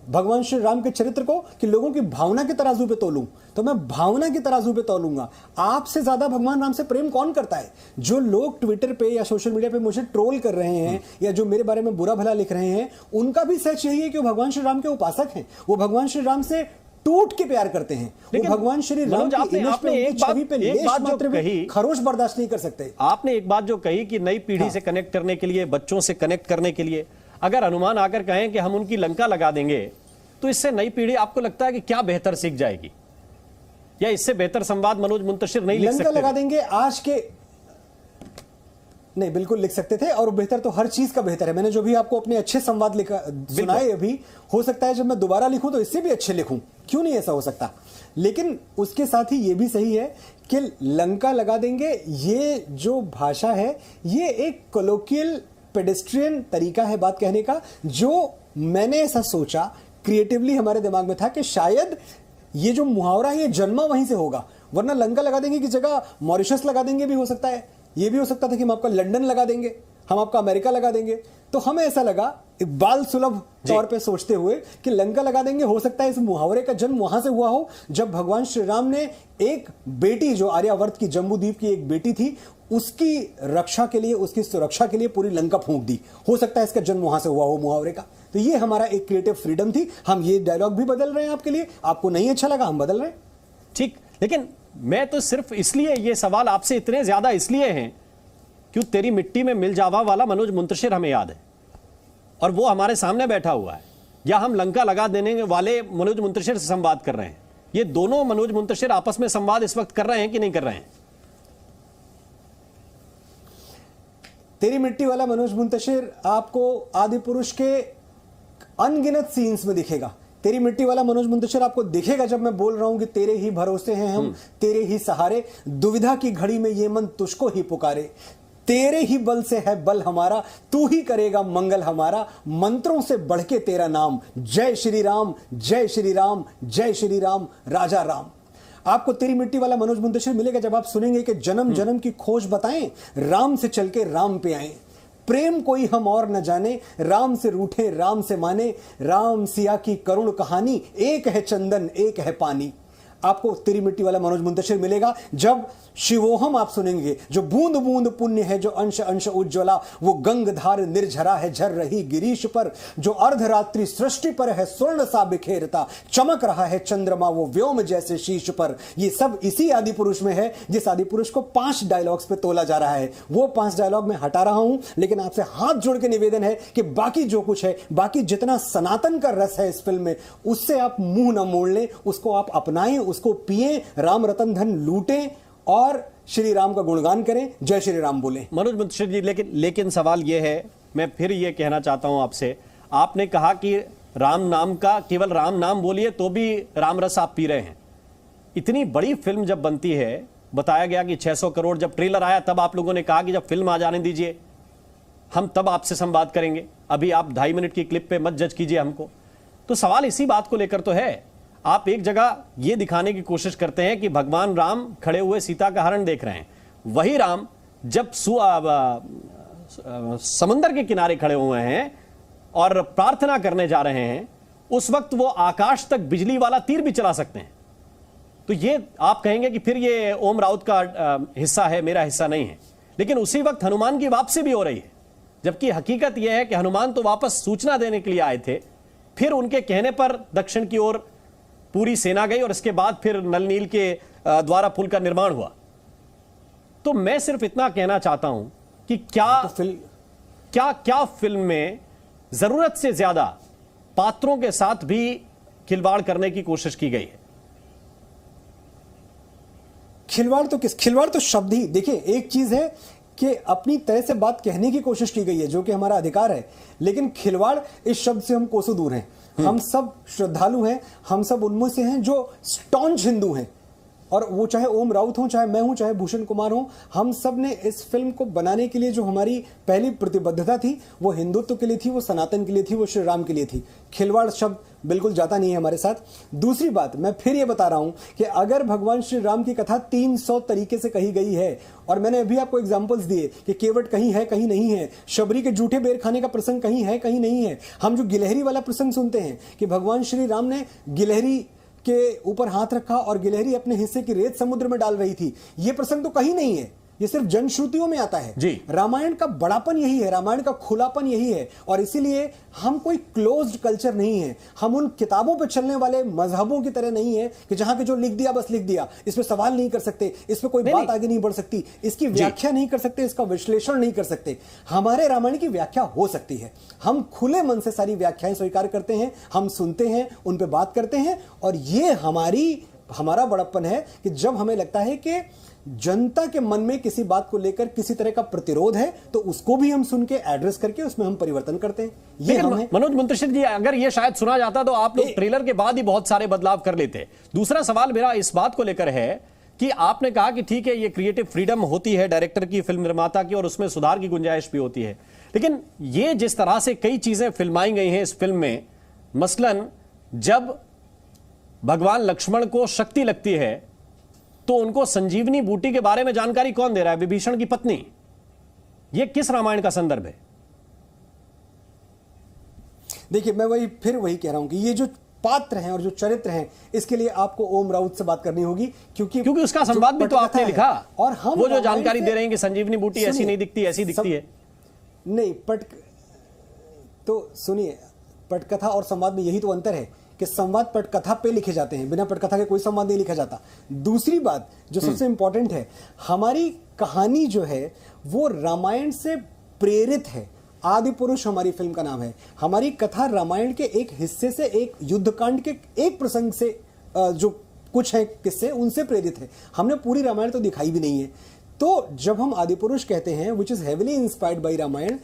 भगवान श्री राम के चरित्र को कि लोगों की भावना के तराजू पे तोलूं, तो मैं भावना के तराजू पे तोलूंगा। आपसे ज्यादा भगवान राम से प्रेम कौन करता है? जो लोग ट्विटर पे या सोशल मीडिया पे मुझे ट्रोल कर रहे हैं या जो मेरे बारे में बुरा भला लिख रहे हैं, उनका भी सच यही है कि वो भगवान श्री राम के उपासक हैं। वो भगवान श्री राम से टूट के प्यार करते हैं। वो भगवान श्री राम की इमेज पे, उनकी छवि पे लेश मात्र भी खरोच बर्दाश्त नहीं कर सकते। आपने एक बात जो कही कि नई पीढ़ी से कनेक्ट करने के लिए, बच्चों से कनेक्ट करने के लिए, अगर हनुमान आकर कहें कि हम उनकी लंका लगा देंगे, तो इससे नई पीढ़ी आपको लगता है कि क्या बेहतर सीख जाएगी? या इससे बेहतर संवाद मनोज मुंतशिर नहीं लिख सकते? लंका लगा देंगे आज के नहीं, बिल्कुल लिख सकते थे, और बेहतर तो हर चीज का बेहतर है। मैंने जो भी आपको अपने अच्छे संवाद लिखा सुनाए अभी, हो सकता है जब मैं दोबारा लिखूं तो इससे भी अच्छे लिखूं, क्यों नहीं ऐसा हो सकता। लेकिन उसके साथ ही ये भी सही है कि लंका लगा देंगे, ये जो भाषा है ये एक कोलोकियल पेडेस्ट्रियन तरीका है बात कहने का, जो मैंने ऐसा सोचा क्रिएटिवली हमारे दिमाग में था कि शायद ये जो मुहावरा है ये जन्मा वहीं से होगा। वरना लंका लगा देंगे की जगह मॉरिशस लगा देंगे भी हो सकता है। ये भी हो सकता था कि हम आपका लंदन लगा देंगे, हम आपका अमेरिका लगा देंगे। तो हमें ऐसा लगा एक बाल सुलभ तौर पे सोचते हुए कि लंका लगा देंगे। हो सकता है इस मुहावरे का जन्म वहां से हुआ हो जब भगवान श्री राम ने एक बेटी, जो आर्यावर्त की जम्बूद्वीप की एक बेटी थी, उसकी रक्षा के लिए, उसकी सुरक्षा के लिए पूरी लंका फूंक दी। हो सकता है इसका जन्म वहां से हुआ हो मुहावरे का। तो ये हमारा एक क्रिएटिव फ्रीडम थी। हम ये डायलॉग भी बदल रहे हैं आपके लिए, आपको नहीं अच्छा लगा, हम बदल रहे हैं। ठीक, लेकिन मैं तो सिर्फ इसलिए ये सवाल आपसे इतने ज्यादा इसलिए हैं क्यों तेरी मिट्टी में मिल जावा वाला मनोज मुंतशिर हमें याद है और वो हमारे सामने बैठा हुआ है, या हम लंका लगा देने वाले मनोज मुंतशिर से संवाद कर रहे हैं। ये दोनों मनोज मुंतशिर आपस में संवाद इस वक्त कर रहे हैं कि नहीं कर रहे हैं? तेरी मिट्टी वाला मनोज मुंतशिर आपको आदि पुरुष के अनगिनत सीन्स में दिखेगा। तेरी मिट्टी वाला मनोज मुंतशिर आपको दिखेगा जब मैं बोल रहा हूं कि तेरे ही भरोसे हैं हम, तेरे ही सहारे, दुविधा की घड़ी में ये मन तुझको ही पुकारे, तेरे ही बल से है बल हमारा, तू ही करेगा मंगल हमारा, मंत्रों से बढ़ के तेरा नाम, जय श्री राम, जय श्री राम, जय श्री राम, राजा राम। आपको तेरी मिट्टी वाला मनोज मुंतशिर मिलेगा जब आप सुनेंगे कि जन्म जन्म की खोज बताएं, राम से चल के राम पे आए, प्रेम कोई हम और न जाने, राम से रूठे राम से माने, राम सिया की करुण कहानी, एक है चंदन एक है पानी। आपको तेरी मिट्टी वाला मनोज मुंतशिर मिलेगा जब शिवोहम आप सुनेंगे, जो बूंद बूंद पुण्य है, जो अंश अंश उज्ज्वला, वो गंगधार निर्झरा है झर रही गिरीश पर, जो अर्धरात्रि सृष्टि पर है स्वर्ण सा बिखेरता, चमक रहा है चंद्रमा वो व्योम जैसे शीश पर। ये सब इसी आदि पुरुष में है, जिस आदि पुरुष को 5 डायलॉग्स पे तोला जा रहा है। वो 5 डायलॉग मैं हटा रहा हूं, लेकिन आपसे हाथ जोड़ के निवेदन है कि बाकी जो कुछ है, बाकी जितना सनातन का रस है इस फिल्म में, उससे आप मुंह न मोड़ लें, उसको आप अपनाएं, उसको पिए, राम रतन धन लूटें और श्री राम का गुणगान करें, जय श्री राम बोले। मनोज मुंतशिर जी, लेकिन सवाल यह है, मैं फिर यह कहना चाहता हूं आपसे, आपने कहा कि राम नाम का, केवल राम नाम बोलिए तो भी राम रस आप पी रहे हैं। इतनी बड़ी फिल्म जब बनती है, बताया गया कि 600 करोड़, जब ट्रेलर आया तब आप लोगों ने कहा कि जब फिल्म आ जाने दीजिए हम तब आपसे संवाद करेंगे, अभी आप 2.5 मिनट की क्लिप पे मत जज कीजिए हमको। तो सवाल इसी बात को लेकर तो है, आप एक जगह यह दिखाने की कोशिश करते हैं कि भगवान राम खड़े हुए सीता का हरण देख रहे हैं, वही राम जब समुद्र के किनारे खड़े हुए हैं और प्रार्थना करने जा रहे हैं, उस वक्त वो आकाश तक बिजली वाला तीर भी चला सकते हैं। तो ये आप कहेंगे कि फिर ये ओम राउत का हिस्सा है, मेरा हिस्सा नहीं है। लेकिन उसी वक्त हनुमान की वापसी भी हो रही है, जबकि हकीकत यह है कि हनुमान तो वापस सूचना देने के लिए आए थे, फिर उनके कहने पर दक्षिण की ओर पूरी सेना गई और इसके बाद फिर नल नील के द्वारा पुल का निर्माण हुआ। तो मैं सिर्फ इतना कहना चाहता हूं कि क्या फिल्म में जरूरत से ज्यादा पात्रों के साथ भी खिलवाड़ करने की कोशिश की गई है? खिलवाड़ तो शब्द ही, देखिए एक चीज है कि अपनी तरह से बात कहने की कोशिश की गई है, जो कि हमारा अधिकार है, लेकिन खिलवाड़ इस शब्द से हम कोसों दूर हैं। हम सब श्रद्धालु हैं, हम सब उनमें से हैं जो स्टॉन्च हिंदू हैं, और वो चाहे ओम राउत हो, चाहे मैं हूं, चाहे भूषण कुमार हो, हम सब ने इस फिल्म को बनाने के लिए जो हमारी पहली प्रतिबद्धता थी वो हिंदुत्व के लिए थी, वो सनातन के लिए थी, वो श्री राम के लिए थी। खिलवाड़ शब्द बिल्कुल जाता नहीं है हमारे साथ। दूसरी बात, मैं फिर ये बता रहा हूं कि अगर भगवान श्री राम की कथा 300 तरीके से कही गई है, और मैंने अभी आपको एग्जांपल्स दिए कि केवट कहीं है कहीं नहीं है, शबरी के जूठे बेर खाने का प्रसंग कहीं है कहीं नहीं है, हम जो गिलहरी वाला प्रसंग सुनते हैं कि भगवान श्री राम ने गिलहरी के ऊपर हाथ रखा और गिलहरी अपने हिस्से की रेत समुद्र में डाल रही थी, यह प्रसंग तो कहीं नहीं है, ये सिर्फ जनश्रुतियों में आता है जी। रामायण का बड़ापन यही है, रामायण का खुलापन यही है, और इसीलिए हम कोई क्लोज्ड कल्चर नहीं है, हम उन किताबों पे चलने वाले मजहबों की तरह नहीं है कि जहां पे जो लिख दिया बस लिख दिया, इस पे सवाल नहीं कर सकते, इस पे कोई बात आगे नहीं बढ़ सकती, इसकी व्याख्या नहीं कर सकते, इसका विश्लेषण नहीं कर सकते। हमारे रामायण की व्याख्या हो सकती है, हम खुले मन से सारी व्याख्याएं स्वीकार करते हैं, हम सुनते हैं, उन पे बात करते हैं, और ये हमारा बड़प्पन है कि जब हमें लगता है कि जनता के मन में किसी बात को लेकर किसी तरह का प्रतिरोध है तो उसको भी हम सुन के एड्रेस करके उसमें हम परिवर्तन करते हैं। ये हम हैं। मनोज मुंतशिर जी, अगर ये शायद सुना जाता तो आप लोग ट्रेलर के बाद ही बहुत सारे बदलाव कर लेते। दूसरा सवाल मेरा इस बात को लेकर है कि आपने कहा कि ठीक है, ये क्रिएटिव फ्रीडम होती है डायरेक्टर की, फिल्म निर्माता की, और उसमें सुधार की गुंजाइश भी होती है, लेकिन ये जिस तरह से कई चीजें फिल्माई गई हैं इस फिल्म में, मसलन जब भगवान लक्ष्मण को शक्ति लगती है तो उनको संजीवनी बूटी के बारे में जानकारी कौन दे रहा है? विभीषण की पत्नी। यह किस रामायण का संदर्भ है? देखिए, मैं फिर वही कह रहा हूं कि ये जो पात्र हैं और जो चरित्र हैं, इसके लिए आपको ओम राउत से बात करनी होगी, क्योंकि उसका संवाद भी तो आपने लिखा, और हम वो जो जानकारी दे रहे हैं कि संजीवनी बूटी ऐसी नहीं दिखती, ऐसी दिखती है। नहीं, तो सुनिए, पटकथा और संवाद में यही तो अंतर है कि संवाद पटकथा पे लिखे जाते हैं, बिना पटकथा के कोई संवाद नहीं लिखा जाता। दूसरी बात जो सबसे इंपॉर्टेंट है, हमारी कहानी जो है वो रामायण से प्रेरित है। आदि पुरुष हमारी फिल्म का नाम है। हमारी कथा रामायण के एक हिस्से से, एक युद्धकांड के एक प्रसंग से, जो कुछ है किस्से, उनसे प्रेरित है। हमने पूरी रामायण तो दिखाई भी नहीं है। तो जब हम आदि पुरुष कहते हैं which is heavily inspired by Ramayan,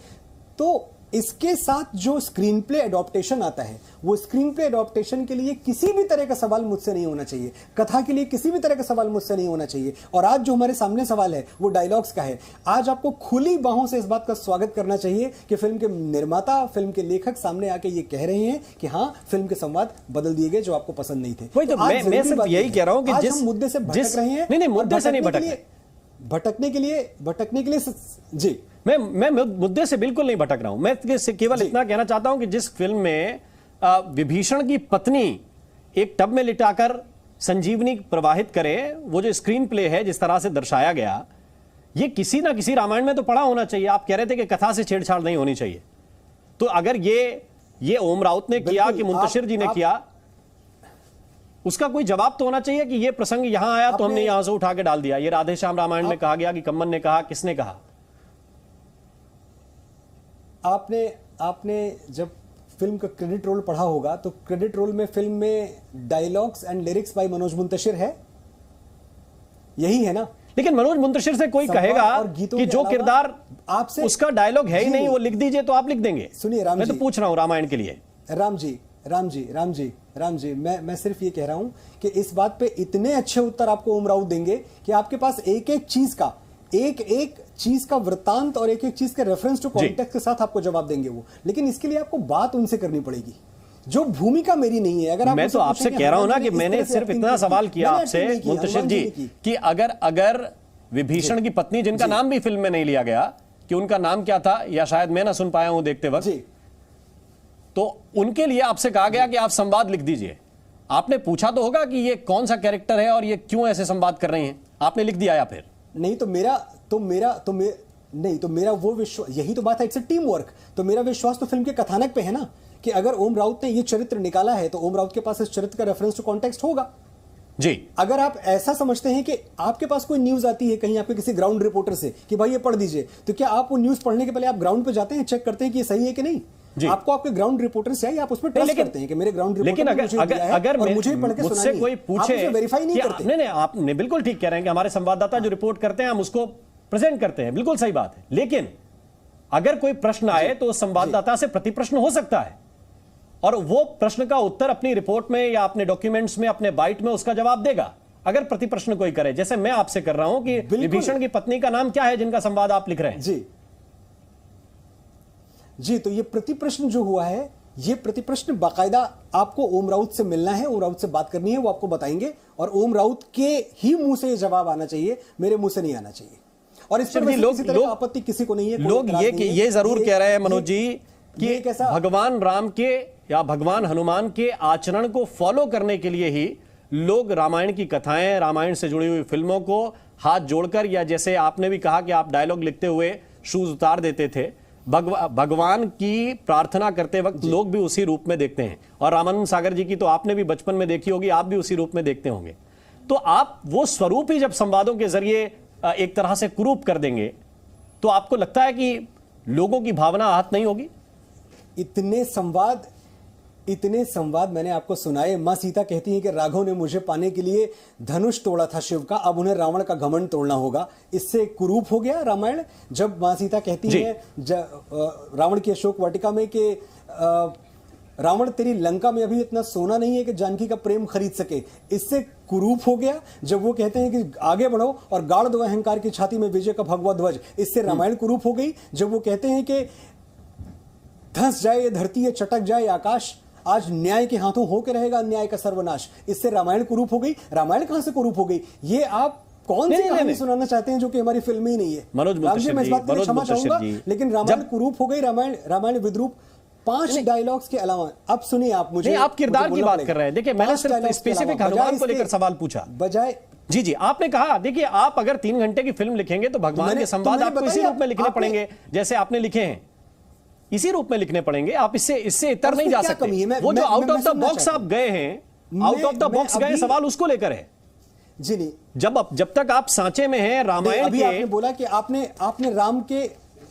तो इसके साथ जो स्क्रीन प्ले एडॉप्टेशन आता है, वो स्क्रीन प्ले एडॉप्टेशन के लिए किसी भी तरह का सवाल मुझसे नहीं होना चाहिए, कथा के लिए किसी भी तरह का सवाल मुझसे नहीं होना चाहिए। और आज जो हमारे सामने सवाल है वो डायलॉग्स का है। आज आपको खुली बाहों से इस बात का स्वागत करना चाहिए कि फिल्म के निर्माता, फिल्म के लेखक सामने आके ये कह रहे हैं कि हाँ, फिल्म के संवाद बदल दिए गए जो आपको पसंद नहीं थे। वही तो मैं सिर्फ यही कह रहा हूं कि जिस मुद्दे से भटक रहे हैं, नहीं, मुद्दे से नहीं भटकने के लिए जी, मैं मुद्दे से बिल्कुल नहीं भटक रहा हूं। मैं केवल इतना कहना चाहता हूं कि जिस फिल्म में विभीषण की पत्नी एक टब में लिटाकर संजीवनी प्रवाहित करे, वो जो स्क्रीन प्ले है जिस तरह से दर्शाया गया, ये किसी ना किसी रामायण में तो पढ़ा होना चाहिए। आप कह रहे थे कि कथा से छेड़छाड़ नहीं होनी चाहिए, तो अगर ये ओम राउत ने किया कि मुंतशिर जी ने किया, उसका कोई जवाब तो होना चाहिए कि ये प्रसंग यहां आया तो हमने यहां से उठा के डाल दिया। ये राधे श्याम रामायण में कहा गया कि कम्मन ने कहा, किसने कहा? आपने जब फिल्म का क्रेडिट रोल पढ़ा होगा तो क्रेडिट रोल में फिल्म में dialogues and lyrics by Manoj Muntashir है, यही है ना? लेकिन मनोज मुंतशिर से कोई कहेगा कि जो किरदार आपसे उसका डायलॉग है ही नहीं, वो लिख दीजिए, तो आप लिख देंगे। सुनिए राम जी, मैं तो पूछ रहा हूं रामायण के लिए। राम जी, मैं सिर्फ ये कह रहा हूं कि इस बात पे इतने अच्छे उत्तर आपको ओम राउत देंगे कि आपके पास एक एक चीज का वृत्तांत और एक एक चीज के रेफरेंस टू कॉन्टेक्स्ट के साथ आपको जवाब देंगे वो। लेकिन इसके लिए आपको बात उनसे करनी पड़ेगी, जो भूमिका मेरी नहीं है। अगर आप मैं तो आपसे कह रहा हूं ना कि मैंने सिर्फ इतना सवाल किया आपसे मुंतशिर जी कि अगर विभीषण की पत्नी, जिनका नाम भी फिल्म में नहीं लिया गया कि उनका नाम क्या था, या शायद मैं ना सुन पाया हूं देखते वक्त, तो उनके लिए आपसे कहा गया कि आप संवाद लिख दीजिए। आपने पूछा तो होगा कि ये कौन सा कैरेक्टर है और ये क्यों ऐसे संवाद कर रही हैं, आपने लिख दिया या फिर नहीं? तो मेरा वो विश्वास, यही तो बात है, इट्स अ टीम वर्क। तो मेरा विश्वास तो फिल्म के कथानक पे है ना, कि अगर ओम राउत ने ये चरित्र निकाला है तो ओम राउत के पास इस चरित्र का रेफरेंस टू कॉन्टेक्स्ट होगा जी। अगर आप ऐसा समझते हैं कि आपके पास कोई न्यूज आती है कहीं आपके किसी ग्राउंड रिपोर्टर से कि भाई ये पढ़ दीजिए, तो क्या आप वो न्यूज पढ़ने के पहले आप ग्राउंड पे जाते हैं, चेक करते हैं कि ये सही है कि नहीं? आपको आपके ग्राउंड रिपोर्टर से आप उसमें ट्रस्ट करते हैं कि मेरे ग्राउंड रिपोर्टर ने मुझे दिया है और मुझे पढ़ के मुझसे कोई पूछे, वेरीफाई नहीं करते। नहीं, आपने बिल्कुल ठीक कह रहे हैं कि हमारे संवाददाता जो रिपोर्ट करते हैं हम उसको प्रेजेंट करते हैं, बिल्कुल सही बात है। लेकिन अगर कोई प्रश्न आए तो संवाददाता से प्रति प्रश्न हो सकता है और वो प्रश्न का उत्तर अपनी रिपोर्ट में या अपने डॉक्यूमेंट्स में, अपने बाइट में उसका जवाब देगा। अगर प्रतिप्रश्न कोई करे, जैसे मैं आपसे कर रहा हूं कि विभीषण की पत्नी का नाम क्या है जिनका संवाद आप लिख रहे हैं? जी, तो ये प्रतिप्रश्न जो हुआ है, ये प्रतिप्रश्न बाकायदा आपको ओम राउत से मिलना है, ओम राउत से बात करनी है, वो आपको बताएंगे, और ओम राउत के ही मुंह से ये जवाब आना चाहिए, मेरे मुंह से नहीं आना चाहिए। और इस पर किसी तरह का आपत्ति किसी को नहीं है। लोग ये जरूर कह रहे हैं मनोज जी कि भगवान राम के या भगवान हनुमान के आचरण को फॉलो करने के लिए ही लोग रामायण की कथाएं, रामायण से जुड़ी हुई फिल्मों को हाथ जोड़कर, या जैसे आपने भी कहा कि आप डायलॉग लिखते हुए शूज उतार देते थे, भगवान की प्रार्थना करते वक्त लोग भी उसी रूप में देखते हैं। और रामानंद सागर जी की तो आपने भी बचपन में देखी होगी, आप भी उसी रूप में देखते होंगे। तो आप वो स्वरूप ही जब संवादों के जरिए एक तरह से कुरूप कर देंगे, तो आपको लगता है कि लोगों की भावना आहत नहीं होगी? इतने संवाद मैंने आपको सुनाए। मां सीता कहती हैं कि राघव ने मुझे पाने के लिए धनुष तोड़ा था शिव का, अब उन्हें रावण का घमंड तोड़ना होगा। इससे कुरूप हो गया रामायण। जब मां सीता कहती है रावण की अशोक वाटिका में कि रावण तेरी लंका में अभी इतना सोना नहीं है कि जानकी का प्रेम खरीद सके, इससे कुरूप हो गया। जब वो कहते हैं कि आगे बढ़ो और गाड़ दो अहंकार की छाती में विजय का भगवा ध्वज, इससे रामायण कुरूप हो गई। जब वो कहते हैं कि धंस जाए ये धरती, ये चटक जाए आकाश, आज न्याय के हाथों होकर रहेगा अन्याय का सर्वनाश, इससे रामायण कुरूप हो गई। रामायण कहां से कुरूप हो गई? ये आप कौन सी कहानी सुनाना चाहते हैं जो कि हमारी फिल्म ही नहीं है? मनोज मुंतशिर मैं इस बात के लिए क्षमा चाहूंगा, लेकिन रामायण कुरूप हो गई। रामायण विद्रूप 5 डायलॉग्स के अलावा। अब सुनिए, आप मुझे आप किरदार की बात कर रहे हैं। देखिए, मैंने सिर्फ स्पेसिफिक हनुमान को लेकर सवाल पूछा बजाय। जी, आपने कहा, देखिए आप अगर 3 घंटे की फिल्म लिखेंगे तो भगवान के संवाद आपको इसी रूप में लिखने पड़ेंगे जैसे आपने लिखे हैं, इसी रूप में लिखने पड़ेंगे। आप इससे इतर नहीं जा सकते। वो जो आउट ऑफ द बॉक्स आप गए हैं, आउट ऑफ द बॉक्स गए सवाल उसको लेकर है। जी नहीं, जब तक आप सांचे में हैं रामायण के। आपने बोला कि आपने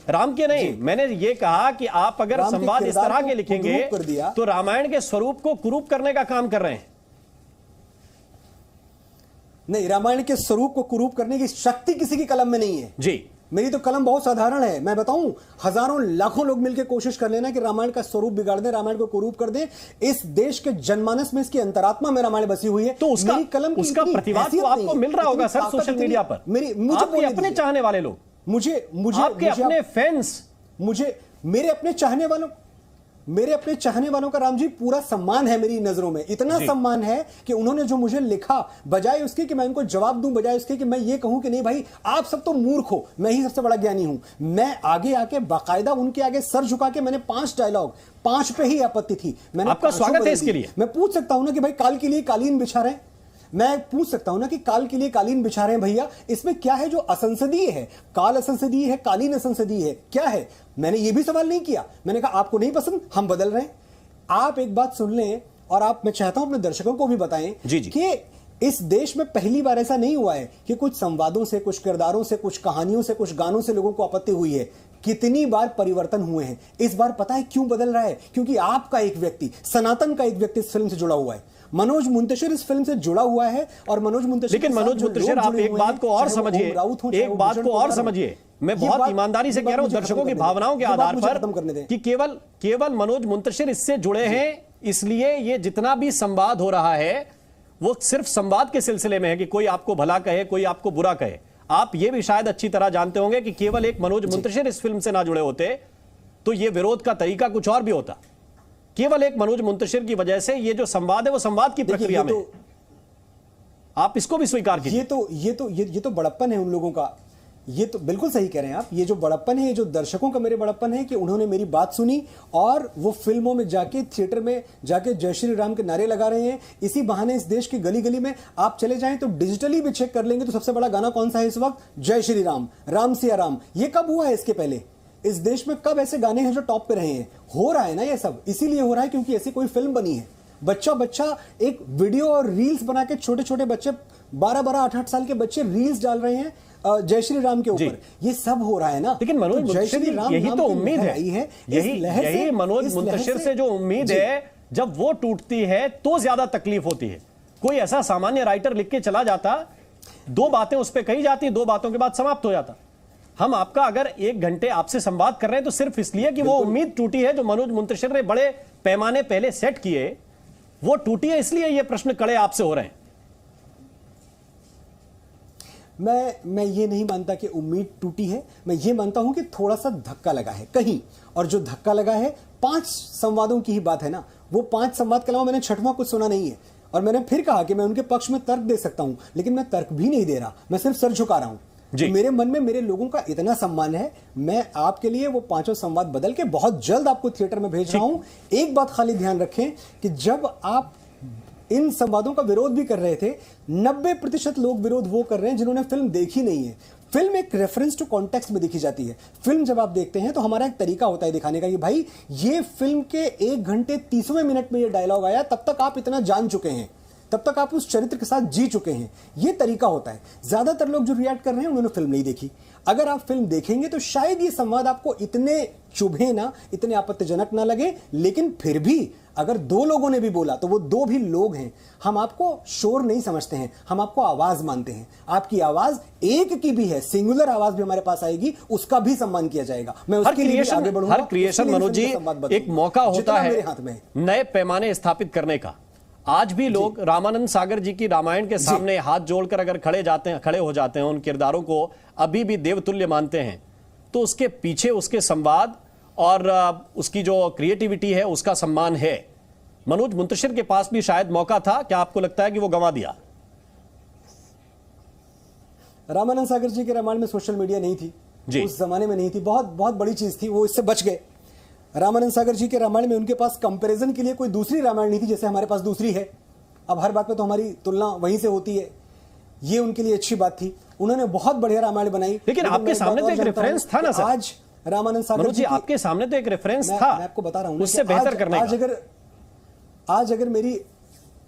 राम के नहीं, मैंने ये कहा कि आप अगर संवाद इस तरह के लिखेंगे तो रामायण के स्वरूप को कुरूप करने का काम कर रहे हैं। नहीं, रामायण के स्वरूप को कुरूप करने की शक्ति किसी की कलम में नहीं है। जी, मेरी तो कलम बहुत साधारण है। मैं बताऊं, हजारों लाखों लोग मिलकर कोशिश कर लेना कि रामायण का स्वरूप बिगाड़ दें, रामायण को कुरूप कर दें। इस देश के जनमानस में, इसकी अंतरात्मा में रामायण बसी हुई है। तो उसका प्रतिवाद तो आपको मिल रहा होगा सर सोशल मीडिया पर। मुझे अपने चाहने वाले लोग, मुझे आपके अपने फैंस, मेरे अपने चाहने वालों का राम जी पूरा सम्मान है मेरी नजरों में। इतना सम्मान है कि उन्होंने जो मुझे लिखा, बजाय उसके कि मैं उनको जवाब दूं, बजाय उसके कि मैं ये कहूं कि नहीं भाई आप सब तो मूर्ख हो, मैं ही सबसे बड़ा ज्ञानी हूं, मैं आगे आके बाकायदा उनके आगे सर झुका के मैंने 5 डायलॉग, 5 पे ही आपत्ति थी। मैंने आपका स्वागत है इसके लिए। मैं पूछ सकता हूं ना कि भाई काल के लिए कालीन बिछा रहे हैं, मैं पूछ सकता हूं ना कि काल के लिए कालीन बिछा रहे हैं भैया, इसमें क्या है जो असंसदीय है? काल असंसदीय है, कालीन असंसदीय है, क्या है? मैंने ये भी सवाल नहीं किया। मैंने कहा आपको नहीं पसंद, हम बदल रहे हैं। आप एक बात सुन लें, और मैं चाहता हूं अपने दर्शकों को भी बताएं कि इस देश में पहली बार ऐसा नहीं हुआ है कि कुछ संवादों से, कुछ किरदारों से, कुछ कहानियों से, कुछ गानों से लोगों को आपत्ति हुई है। कितनी बार परिवर्तन हुए हैं। इस बार पता है क्यों बदल रहा है? क्योंकि आपका एक व्यक्ति, सनातन का एक व्यक्ति इस फिल्म से जुड़ा हुआ है। मनोज मुंतशिर इस फिल्म से जुड़ा हुआ है। और मनोज मुंतशिर, लेकिन मनोज मुंतशिर, आप एक बात को और समझिए, एक बात को और समझिए। मैं बहुत ईमानदारी से कह रहा हूं दर्शकों की भावनाओं के आधार पर कि केवल मनोज मुंतशिर इससे जुड़े हैं, इसलिए ये जितना भी संवाद हो रहा है वो सिर्फ संवाद के सिलसिले में है कि कोई आपको भला कहे, कोई आपको बुरा कहे। आप ये भी शायद अच्छी तरह जानते होंगे कि केवल एक मनोज मुंतशिर इस फिल्म से ना जुड़े होते तो ये विरोध का तरीका कुछ और भी होता। केवल एक मनोज मुंतशिर की वजह से ये जो संवाद है वो संवाद की प्रक्रिया में, आप इसको भी स्वीकार कीजिए। ये तो बड़प्पन है उन लोगों का। ये तो बिल्कुल सही कह रहे हैं आप। ये जो बड़प्पन है, ये जो दर्शकों का मेरे बड़प्पन है कि उन्होंने मेरी बात सुनी और वो फिल्मों में जाके, थिएटर में जाके जय श्री राम के नारे लगा रहे हैं। इसी बहाने इस देश की गली गली में आप चले जाएं तो डिजिटली भी चेक कर लेंगे तो सबसे बड़ा गाना कौन सा है इस वक्त? जय श्री राम, राम सिया राम। ये कब हुआ है? इसके पहले इस देश में कब ऐसे गाने हैं जो टॉप पे रहे हैं? हो रहा है ना ये सब, इसीलिए हो रहा है क्योंकि ऐसी कोई फिल्म बनी है। बच्चा एक वीडियो और रील्स बना के, छोटे छोटे बच्चे 12-12, 8-8 साल के बच्चे रील्स डाल रहे हैं जय श्री राम के ऊपर। ये सब हो रहा है ना। लेकिन मनोज मुंतशिर, यही तो उम्मीद है, यही मनोज मुंतशिर से जो उम्मीद है, जब वो टूटती है तो ज्यादा तकलीफ होती है। कोई ऐसा सामान्य राइटर लिख के चला जाता, 2 बातें उस पर कही जाती, 2 बातों के बाद समाप्त हो जाता। हम आपका अगर 1 घंटे आपसे संवाद कर रहे हैं तो सिर्फ इसलिए कि वो उम्मीद टूटी है जो मनोज मुंतशिर ने बड़े पैमाने पहले सेट किए, वो टूटी है, इसलिए ये प्रश्न कड़े आपसे हो रहे हैं। मैं ये नहीं मानता कि उम्मीद टूटी है, मैं ये मानता हूं कि थोड़ा सा धक्का लगा है कहीं, और जो धक्का लगा है 5 संवादों की ही बात है ना, वो 5 संवाद के अलावा मैंने छठवां कुछ सुना नहीं है। और मैंने फिर कहा कि मैं उनके पक्ष में तर्क दे सकता हूं, लेकिन मैं तर्क भी नहीं दे रहा, मैं सिर्फ सर झुका रहा हूं। तो मेरे मन में मेरे लोगों का इतना सम्मान है, मैं आपके लिए वो 5 संवाद बदल के बहुत जल्द आपको थिएटर में भेज रहा हूं। एक बात खाली ध्यान रखें कि जब आप इन संवादों का विरोध भी कर रहे थे, 90% लोग विरोध वो कर रहे हैं जिन्होंने फिल्म देखी नहीं है। फिल्म एक रेफरेंस टू कॉन्टेक्स्ट में देखी जाती है। फिल्म जब आप देखते हैं तो हमारा एक तरीका होता है दिखाने का कि भाई ये फिल्म के 1 घंटे 30वें मिनट में ये डायलॉग आया, तब तक आप इतना जान चुके हैं, तब तक आप उस चरित्र के साथ जी चुके हैं। ये तरीका होता है। ज्यादातर लोग जो रिएक्ट कर रहे हैं उन्होंने फिल्म नहीं देखी। अगर आप फिल्म देखेंगे तो शायद ये संवाद आपको इतने चुभे ना, इतने आपत्तिजनक ना लगे, लेकिन फिर भी अगर 2 लोगों ने भी बोला तो वो 2 भी लोग हैं। हम आपको शोर नहीं समझते हैं, हम आपको आवाज मानते हैं। आपकी आवाज एक की भी है, सिंगुलर आवाज भी हमारे पास आएगी, उसका भी सम्मान किया जाएगा। मैं उसके लिए आगे बढ़ूंगा। हर क्रिएशन मनोज जी एक मौका होता है मेरे हाथ में नए पैमाने स्थापित करने का। आज भी लोग रामानंद सागर जी की रामायण के सामने हाथ जोड़कर अगर खड़े हो जाते हैं, उन किरदारों को अभी भी देवतुल्य मानते हैं, तो उसके पीछे उसके संवाद और उसकी जो क्रिएटिविटी है उसका सम्मान है। मनोज मुंतशिर के पास भी शायद मौका था, क्या आपको लगता है कि वो गंवा दिया? रामानंद सागर जी के रामायण में सोशल मीडिया नहीं थी, उस जमाने में नहीं थी, बहुत बहुत बड़ी चीज थी, वो इससे बच गए। रामानंद सागर जी के रामायण में उनके पास कंपैरिजन के लिए कोई दूसरी रामायण नहीं थी जैसे हमारे पास दूसरी है। अब हर बात पे तो हमारी तुलना वहीं से होती है, ये उनके लिए अच्छी बात थी। उन्होंने बहुत बढ़िया रामायण बनाई। लेकिन आपके सामने तो एक रेफरेंस था ना सर। आज रामानंद सागर जी आपके सामने तो एक रेफरेंस था, मैं आपको बता रहा हूं उससे बेहतर करने का।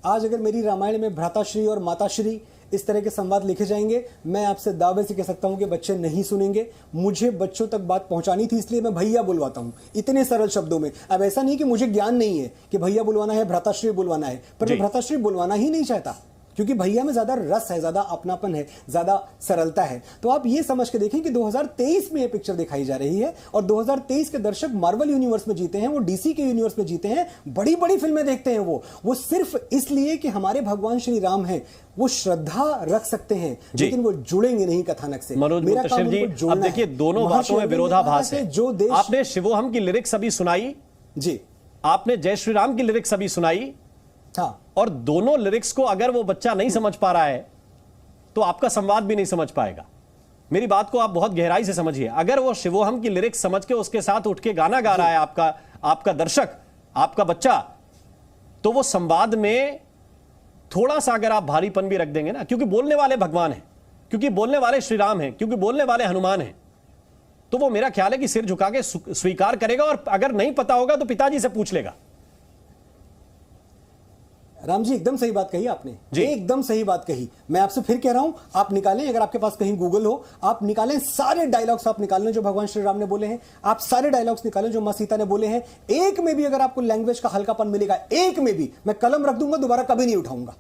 आज अगर मेरी रामायण में भ्राताश्री और माताश्री इस तरह के संवाद लिखे जाएंगे, मैं आपसे दावे से कह सकता हूं कि बच्चे नहीं सुनेंगे। मुझे बच्चों तक बात पहुंचानी थी, इसलिए मैं भैया बुलवाता हूं इतने सरल शब्दों में। अब ऐसा नहीं कि मुझे ज्ञान नहीं है कि भैया बुलवाना है, भ्राताश्री बुलवाना है, पर मैं भ्राताश्री बुलवाना ही नहीं चाहता, क्योंकि भैया में ज्यादा रस है, ज्यादा अपनापन है, ज्यादा सरलता है। तो आप ये समझ के देखें कि 2023 में ये पिक्चर दिखाई जा रही है, और 2023 के दर्शक मार्वल यूनिवर्स में जीते हैं, वो डीसी के यूनिवर्स में जीते हैं, बड़ी बड़ी फिल्में देखते हैं वो सिर्फ इसलिए कि हमारे भगवान श्री राम हैं। वो श्रद्धा रख सकते हैं, लेकिन वो जुड़ेंगे नहीं कथानक से। मेरा काम जी, अब देखिए दोनों बातों में विरोधाभास है। जो देश, आपने शिवोहम की लिरिक्स अभी सुनाई जी, आपने जय श्री राम की लिरिक्स अभी सुनाई, हाँ, और दोनों लिरिक्स को अगर वो बच्चा नहीं समझ पा रहा है तो आपका संवाद भी नहीं समझ पाएगा। मेरी बात को आप बहुत गहराई से समझिए। अगर वो शिवोहम की लिरिक्स समझ के उसके साथ उठ के गाना गा रहा है आपका दर्शक, आपका बच्चा, तो वो संवाद में थोड़ा सा अगर आप भारीपन भी रख देंगे ना, क्योंकि बोलने वाले भगवान हैं, क्योंकि बोलने वाले श्री राम हैं, क्योंकि बोलने वाले हनुमान हैं, तो वो मेरा ख्याल है कि सिर झुका के स्वीकार करेगा। और अगर नहीं पता होगा तो पिताजी से पूछ लेगा। राम जी एकदम सही बात कही आपने, एकदम सही बात कही। मैं आपसे फिर कह रहा हूं, आप निकालें, अगर आपके पास कहीं गूगल हो, आप निकालें सारे डायलॉग्स, आप निकालें जो भगवान श्री राम ने बोले हैं, आप सारे डायलॉग्स निकालें जो मां सीता ने बोले हैं। एक में भी अगर आपको लैंग्वेज का हल्कापन मिलेगा, एक में भी, मैं कलम रख दूंगा, दोबारा कभी नहीं उठाऊंगा।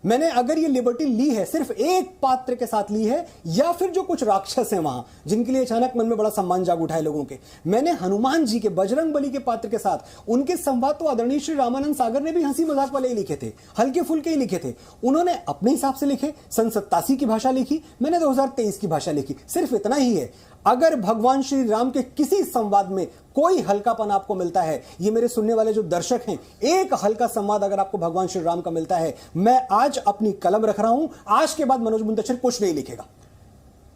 मैंने अगर ये लिबर्टी ली है, सिर्फ एक पात्र के साथ ली है, या फिर जो कुछ राक्षस हैं वहां, जिनके लिए अचानक मन में बड़ा सम्मान जाग उठा है लोगों के, मैंने हनुमान जी के, बजरंग बली के पात्र के साथ उनके संवाद तो आदरणीय श्री रामानंद सागर ने भी हंसी मजाक वाले ही लिखे थे, हल्के फुल्के ही लिखे थे। उन्होंने अपने हिसाब से लिखे, सन 87 की भाषा लिखी, मैंने 2023 की भाषा लिखी, सिर्फ इतना ही है। अगर भगवान श्री राम के किसी संवाद में कोई हल्कापन आपको मिलता है, ये मेरे सुनने वाले जो दर्शक हैं, एक हल्का संवाद अगर आपको भगवान श्री राम का मिलता है, मैं आज अपनी कलम रख रहा हूं, आज के बाद मनोज मुंतशिर कुछ नहीं लिखेगा।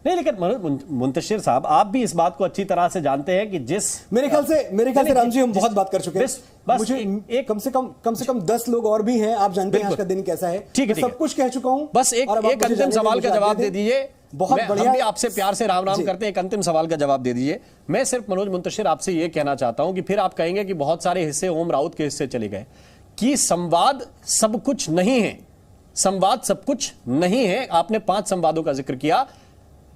नहीं, लेकिन मनोज मुंतशिर साहब, आप भी इस बात को अच्छी तरह से जानते हैं कि मेरे ख्याल से राम जी हम बहुत बात कर चुके हैं। मुझे कम से कम 10 लोग और भी हैं, आप जानते हैं आज का दिन कैसा है, ठीक है, सब कुछ कह चुका हूं। बस एक अंतिम सवाल का जवाब दे दीजिए। बहुत बढ़िया, हम भी आपसे प्यार से राम राम करते हैं, एक अंतिम सवाल का जवाब दे दीजिए। मैं सिर्फ मनोज मुंतशिर आपसे यह कहना चाहता हूं कि फिर आप कहेंगे कि बहुत सारे हिस्से ओम राउत के हिस्से चले गए, कि संवाद सब कुछ नहीं है, संवाद सब कुछ नहीं है। आपने 5 संवादों का जिक्र किया,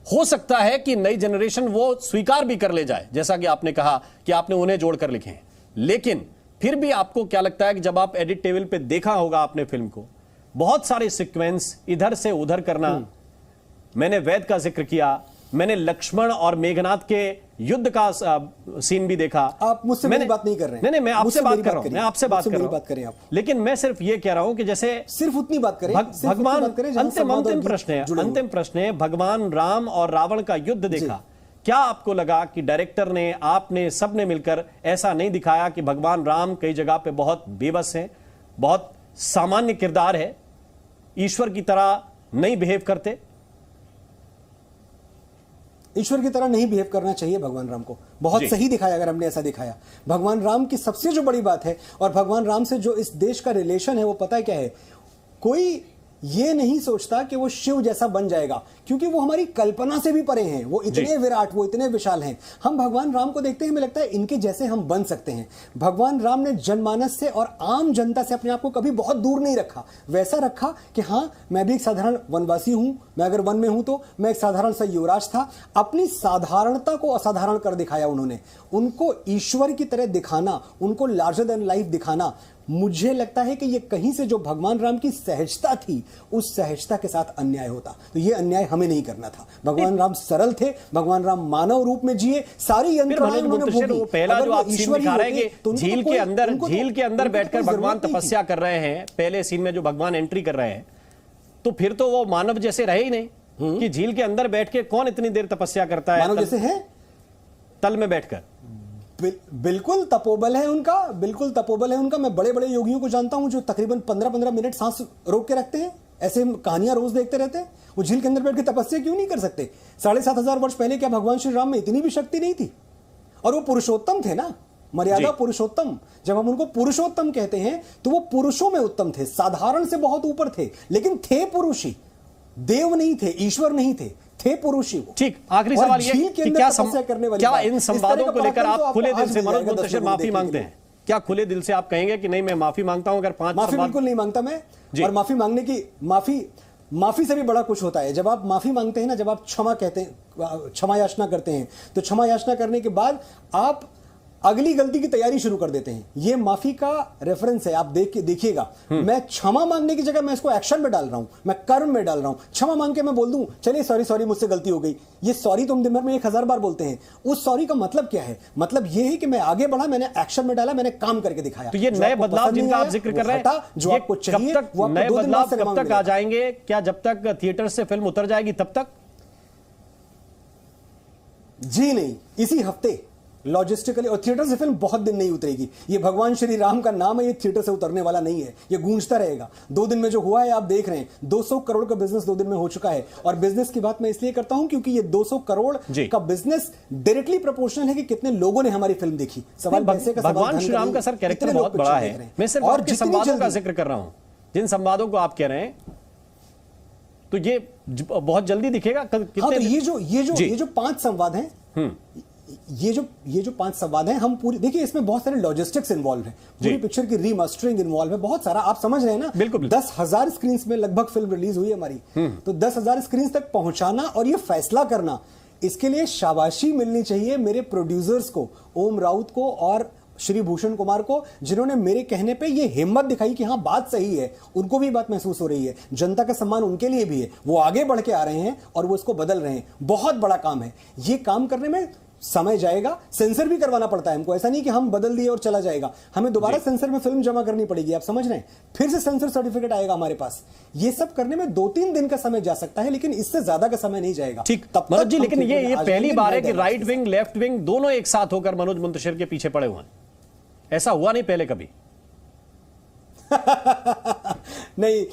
हो सकता है कि नई जनरेशन वो स्वीकार भी कर ले जाए, जैसा कि आपने कहा कि आपने उन्हें जोड़कर लिखे हैं, लेकिन फिर भी आपको क्या लगता है कि जब आप एडिट टेबल पे देखा होगा आपने फिल्म को, बहुत सारे सीक्वेंस इधर से उधर करना, मैंने वैद का जिक्र किया, मैंने लक्ष्मण और मेघनाथ के युद्ध का सीन भी देखा। आप मुझसे मेरी बात नहीं कर रहे हैं। नहीं, मैं आपसे बात कर रहा हूं, मैं आपसे बात कर रहा हूं। बात करें आप। लेकिन मैं सिर्फ ये कह रहा हूं कि जैसे सिर्फ उतनी बात करें, भगवान, अंतिम प्रश्न है, भगवान राम और रावण का युद्ध देखा, क्या आपको लगा कि डायरेक्टर ने, आपने, सबने मिलकर ऐसा नहीं दिखाया कि भगवान राम कई जगह पे बहुत बेबस हैं, बहुत सामान्य किरदार है, ईश्वर की तरह नहीं बिहेव करते? ईश्वर की तरह नहीं बिहेव करना चाहिए भगवान राम को। बहुत सही दिखाया अगर हमने ऐसा दिखाया। भगवान राम की सबसे जो बड़ी बात है और भगवान राम से जो इस देश का रिलेशन है वो पता है क्या है? कोई ये नहीं सोचता कि वो शिव जैसा बन जाएगा, क्योंकि वो हमारी कल्पना से भी परे हैं। वो इतने विराट, वो इतने विशाल हैं। हम भगवान राम को देखते हैं, हमें लगता है इनके जैसे हम बन सकते हैं। भगवान राम ने जनमानस से और आम जनता से अपने आप को कभी बहुत दूर नहीं रखा। वैसा रखा कि हाँ, मैं भी एक साधारण वनवासी हूं, मैं अगर वन में हूं तो मैं एक साधारण सा युवराज था। अपनी साधारणता को असाधारण कर दिखाया उन्होंने। उनको ईश्वर की तरह दिखाना, उनको लार्जर देन लाइफ दिखाना, मुझे लगता है कि ये कहीं से जो भगवान राम की सहजता थी, उस सहजता के साथ अन्याय होता। तो ये अन्याय हमें नहीं करना था। भगवान राम सरल थे, भगवान राम मानव रूप में जिए, सारी यंत्रणाएं उन्होंने भोगी। वो पहला जो आप सीन दिखा रहे हैं कि झील के अंदर बैठकर भगवान तपस्या कर रहे हैं, पहले सीन में जो भगवान एंट्री कर रहे हैं, तो फिर तो वो मानव जैसे रहे ही नहीं कि झील के अंदर बैठ के कौन इतनी देर तपस्या करता है? मानव जैसे है तल में बैठकर। बिल्कुल तपोबल है उनका, बिल्कुल तपोबल है उनका। मैं बड़े बड़े योगियों को जानता हूं जो तकरीबन 15-15 मिनट सांस रोक के रखते हैं। ऐसे कहानियां रोज देखते रहते हैं। वो झील के अंदर बैठ के तपस्या क्यों नहीं कर सकते? 7,500 वर्ष पहले क्या भगवान श्री राम में इतनी भी शक्ति नहीं थी? और वो पुरुषोत्तम थे ना, मर्यादा पुरुषोत्तम। जब हम उनको पुरुषोत्तम कहते हैं तो वो पुरुषों में उत्तम थे, साधारण से बहुत ऊपर थे, लेकिन थे पुरुष ही, देव नहीं थे, ईश्वर नहीं थे, थे पुरुष ही। ठीक, आखिरी सवाल ये कि क्या इन संवादों को लेकर आप खुले दिल से मनोज मुंतशिर माफी मांगते हैं? क्या खुले दिल से आप कहेंगे कि नहीं, मैं माफी मांगता हूं? अगर 5 माफी बिल्कुल नहीं मांगता मैं। और माफी मांगने की, माफी से भी बड़ा कुछ होता है। जब आप माफी मांगते हैं ना, जब आप क्षमा कहते हैं, क्षमा याचना करते हैं, तो क्षमा याचना करने के बाद आप अगली गलती की तैयारी शुरू कर देते हैं। ये माफी का रेफरेंस है, आप देखिएगा। मैं क्षमा मांगने की जगह मैं इसको एक्शन में डाल रहा हूं, मैं कर्म में डाल रहा हूं। क्षमा मांग के मैं बोल दूं चलिए सॉरी मुझसे गलती हो गई, ये सॉरी तुम दिन भर में 1000 बार बोलते हैं। उस सॉरी का मतलब क्या है? मतलब ये है कि मैं आगे बढ़ा, मैंने एक्शन में डाला, मैंने काम करके दिखाया। तो ये नए बदलाव जिनका आप जिक्र कर रहे हैं, जो आपको चाहिए, नए बदलाव कब तक आ जाएंगे? क्या जब तक थिएटर से फिल्म उतर जाएगी तब तक? जी नहीं, इसी हफ्ते लॉजिस्टिकली। और थिएटर से फिल्म बहुत दिन नहीं उतरेगी। ये भगवान श्री राम का नाम है, ये थिएटर से उतरने वाला नहीं है, ये गूंजता रहेगा। 2 दिन में जो हुआ है आप देख रहे हैं, 200 करोड़ का बिजनेस 2 दिन में हो चुका है। और बिजनेस की बात मैं इसलिए करता हूं क्योंकि ये 200 करोड़ का बिजनेस डायरेक्टली प्रोपोर्शनल है कि कितने लोगों ने हमारी फिल्म देखी। सवाल पैसे का, भगवान श्री राम का सर कैरेक्टर बहुत बड़ा है। मैं सिर्फ आपके संवादों का जिक्र कर रहा हूं, जिन संवादों को आप कह रहे हैं, तो ये बहुत जल्दी दिखेगा। हाँ, तो ये जो 5 संवाद हैं, ये जो 5 संवाद हैं, हम पूरी देखिए, इसमें बहुत सारे लॉजिस्टिक्स इन्वॉल्व हैं, पूरी पिक्चर की रीमास्टरिंग इन्वॉल्व है, बहुत सारा। आप समझ रहे हैं ना, बिल्कुल 10,000 स्क्रीन में लगभग फिल्म रिलीज हुई हमारी। तो 10,000 स्क्रीन तक पहुंचाना और ये फैसला करना, इसके लिए शाबाशी मिलनी चाहिए मेरे प्रोड्यूसर्स को, ओम राउत को और श्री भूषण कुमार को, जिन्होंने मेरे कहने पे ये हिम्मत दिखाई कि हाँ बात सही है। उनको भी बात महसूस हो रही है, जनता का सम्मान उनके लिए भी है, वो आगे बढ़ के आ रहे हैं और वो इसको बदल रहे हैं। बहुत बड़ा काम है ये, काम करने में समय जाएगा, सेंसर भी करवाना पड़ता है हमको। ऐसा नहीं कि हम बदल दिए और चला जाएगा, हमें दोबारा सेंसर में फिल्म जमा करनी पड़ेगी। आप समझ रहे हैं, फिर से सेंसर सर्टिफिकेट आएगा हमारे पास। ये सब करने में 2-3 दिन का समय जा सकता है, लेकिन इससे ज्यादा का समय नहीं जाएगा। ठीक, मनोज जी, लेकिन ये पहली बार है कि राइट विंग लेफ्ट विंग दोनों एक साथ होकर मनोज मुंतशिर के पीछे पड़े हुए हैं। ऐसा हुआ नहीं पहले कभी। नहीं।